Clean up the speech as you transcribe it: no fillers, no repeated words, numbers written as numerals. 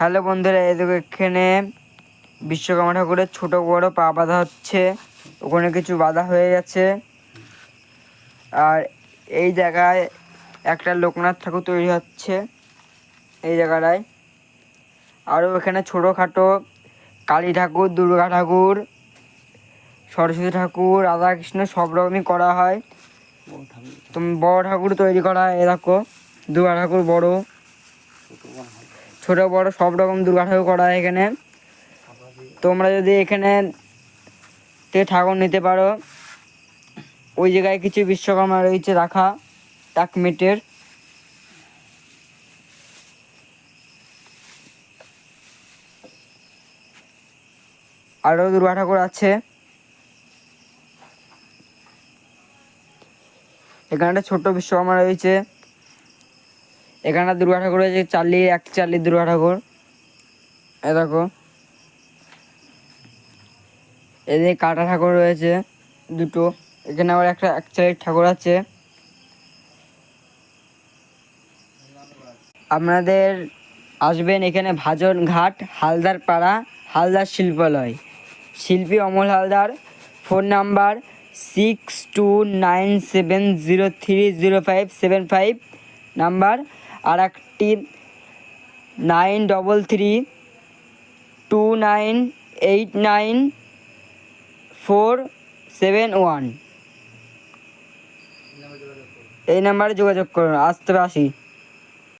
Hello বন্ধুরা, এদিকে এখানে বিশ্বকর্মা ঠাকুরের ছোট বড় পা বাঁধা হচ্ছে। ওখানে কিছু বাঁধা হয়ে গেছে। আর এই জায়গায় একটা লোকনাথ ঠাকুর তৈরি হচ্ছে এই জায়গাটায়। আরও এখানে ছোটোখাটো কালী ঠাকুর, দুর্গা ঠাকুর, সরস্বতী ঠাকুর, রাধাকৃষ্ণ সব রকমই করা হয়। বড় ঠাকুর তৈরি করা হয়। দেখো দুর্গা ঠাকুর বড়, ছোট বড় সব রকম দুর্গা ঠাকুর করা হয় এখানে। তোমরা যদি এখানে ঠাকুর নিতে পারো, ওই জায়গায় কিছু বিশ্বকর্মা রয়েছে রাখা টাকমেটের। আরও দুর্গা ঠাকুর আছে। এখানে একটা ছোট্ট বিশ্বকর্মা রয়েছে। এখানে দুর্গা ঠাকুর রয়েছে এক চালির দুর্গা ঠাকুর। এ দেখো, এদিকে কাটা ঠাকুর রয়েছে দুটো। এখানে আবার একটা এক চালির ঠাকুর আছে। আপনাদের আসবেন এখানে ভাজন ঘাট, হালদার পাড়া, হালদার শিল্পালয়। শিল্পী Amal Haldar. Phone number 6297030575 number. আর একটি 9332989471। এই নাম্বারে যোগাযোগ করুন। আসতে আসি।